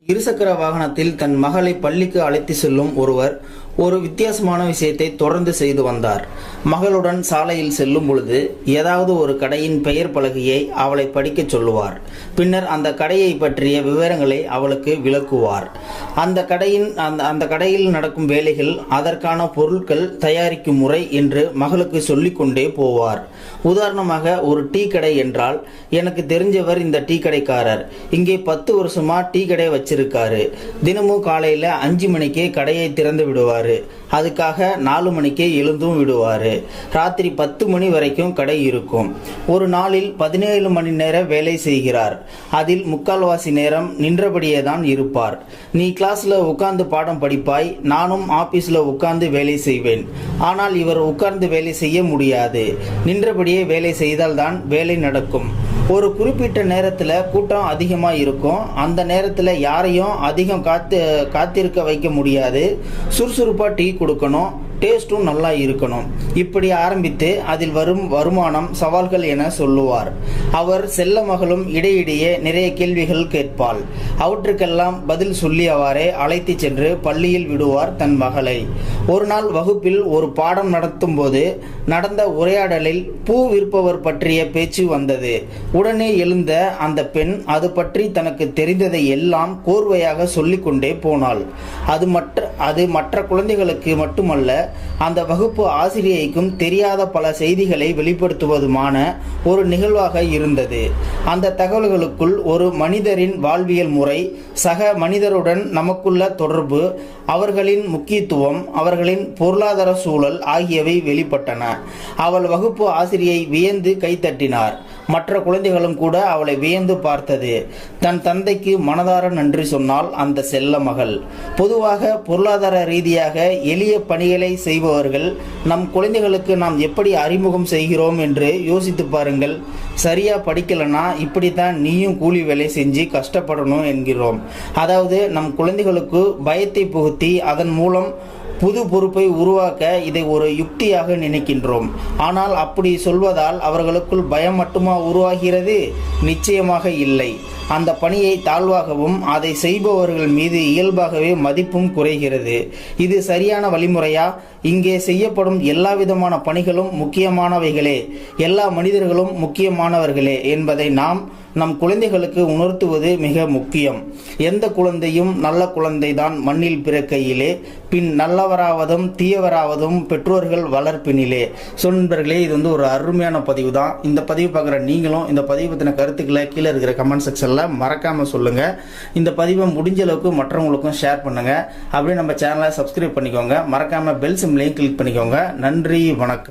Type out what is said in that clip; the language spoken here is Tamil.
இருசக்கர வாகனத்தில் தன் மகளை பள்ளிக்கு அழைத்து செல்லும் ஒருவர் ஒரு வித்தியாசமான விஷயத்தை தொடர்ந்து செய்து வந்தார். மகளுடன் சாலையில் செல்லும் பொழுது ஏதாவது ஒரு கடையின் பெயர் பலகையை அவளை படிக்கச் சொல்லுவார். பின்னர் அந்த கடையை பற்றிய விவரங்களை அவளுக்கு விளக்குவார். அந்த கடையில் நடக்கும் வேலைகள், அதற்கான பொருட்கள் தயாரிக்கும் முறை என்று மகளுக்கு சொல்லிக்கொண்டே போவார். உதாரணமாக, ஒரு டீ கடை என்றால், எனக்கு தெரிஞ்சவர் இந்த டீ கடைக்காரர் இங்கே 10 வருஷமா டீ கடை வச்சிருக்காரு. தினமும் காலையில 5 மணிக்கே கடையை திறந்து விடுவார். அதுக்காக 4 மணிக்கே எழுந்தும் விடுவாரு. ராத்திரி 10 மணி வரைக்கும் கடை இருக்கும். ஒரு நாளில் 17 மணி நேரம் வேலை செய்கிறார். அதில் முக்கால்வாசி நேரம் நின்றபடியே தான் இருப்பார். நீ கிளாஸ்ல உட்கார்ந்து பாடம் படிப்பாய், நானும் ஆபீஸ்ல உட்கார்ந்து வேலை செய்வேன். ஆனால் இவர் உட்கார்ந்து வேலை செய்ய முடியாது. நின்றபடியே வேலை செய்தால்தான் வேலை நடக்கும். ஒரு குறிப்பிட்ட நேரத்தில் கூட்டம் அதிகமாக இருக்கும். அந்த நேரத்தில் யாரையும் அதிகம் காத்திருக்க வைக்க முடியாது. சுறுசுறுப்பாக டீ கொடுக்கணும், டேஸ்ட்டும் நல்லா இருக்கணும். இப்படி ஆரம்பித்து அதில் வரும் வருமானம், சவால்கள் என சொல்லுவார். அவர் செல்ல மகளும் இடையிடையே நிறைய கேள்விகள் கேட்பாள். அவற்றுக்கெல்லாம் பதில் சொல்லியவாறே அழைத்து சென்று பள்ளியில் விடுவார் தன் மகளை. ஒரு நாள் வகுப்பில் ஒரு பாடம் நடத்தும் போது நடந்த உரையாடலில் பூ விற்பவர் பற்றிய பேச்சு வந்தது. உடனே எழுந்த அந்த பெண் அது பற்றி தனக்கு தெரிந்ததை எல்லாம் கோர்வையாக சொல்லிக்கொண்டே போனாள். அது மற்ற குழந்தைகளுக்கு மட்டுமல்ல, அந்த வகுப்பு ஆசிரியைக்கும் தெரியாத பல செய்திகளை வெளிப்படுத்துவதுமான ஒரு நிகழ்வாக இருந்தது. அந்த தகவல்களுக்குள் ஒரு மனிதரின் வாழ்வியல் முறை, சக மனிதருடன் நமக்குள்ள தொடர்பு, அவர்களின் முக்கியத்துவம், அவர்களின் பொருளாதார சூழல் ஆகியவை வெளிப்பட்டன. அவள் வகுப்பு ஆசிரியை வியந்து கைத்தட்டினார். மற்ற குழந்தைகளும் கூட அவளை வியந்து பார்த்தது. தன் தந்தைக்கு மனதார நன்றி சொன்னால் அந்த செல்ல மகள். பொதுவாக பொருளாதார ரீதியாக எளிய பணிகளை செய்பவர்கள் நம் குழந்தைகளுக்கு நாம் எப்படி அறிமுகம் செய்கிறோம் என்று யோசித்து பாருங்கள். சரியா படிக்கலனா இப்படித்தான் நீயும் கூலி வேலை செஞ்சு கஷ்டப்படணும் என்கிறோம். அதாவது நம் குழந்தைகளுக்கு பயத்தை புகுத்தி அதன் மூலம் புது பொறுப்பை உருவாக்க இதை ஒரு யுக்தியாக நினைக்கின்றோம். ஆனால் அப்படி சொல்வதால் அவர்களுக்குள் பயம் மட்டுமா உருவாகிறது? நிச்சயமாக இல்லை. அந்த பணியை தாழ்வாகவும் அதை செய்பவர்கள் மீது இயல்பாகவே மதிப்பும் குறைகிறது. இது சரியான வழிமுறையா? இங்கே செய்யப்படும் எல்லா விதமான பணிகளும் முக்கியமானவைகளே, எல்லா மனிதர்களும் முக்கியமானவர்களே என்பதை நம் குழந்தைகளுக்கு உணர்த்துவது மிக முக்கியம். எந்த குழந்தையும் நல்ல குழந்தைதான் மண்ணில் பிறக்கையிலே, பின் நல்லவராவதும் தீயவராவதும் பெற்றோர்கள் வளர்ப்பினிலே. நண்பர்களே, இது ஒரு அருமையான பதிவு தான். இந்த பதிவு பார்க்குற நீங்களும் இந்த பதிவு பற்றின கருத்துக்களை கீழே இருக்கிற கமெண்ட் செக்ஷனில் மறக்காமல் சொல்லுங்கள். இந்த பதிவை முடிஞ்ச அளவுக்கு மற்றவங்களுக்கும் ஷேர் பண்ணுங்கள். அப்படியே நம்ம சேனலை சப்ஸ்கிரைப் பண்ணிக்கோங்க. மறக்காமல் பெல் சிம்லையும் கிளிக் பண்ணிக்கோங்க. நன்றி, வணக்கம்.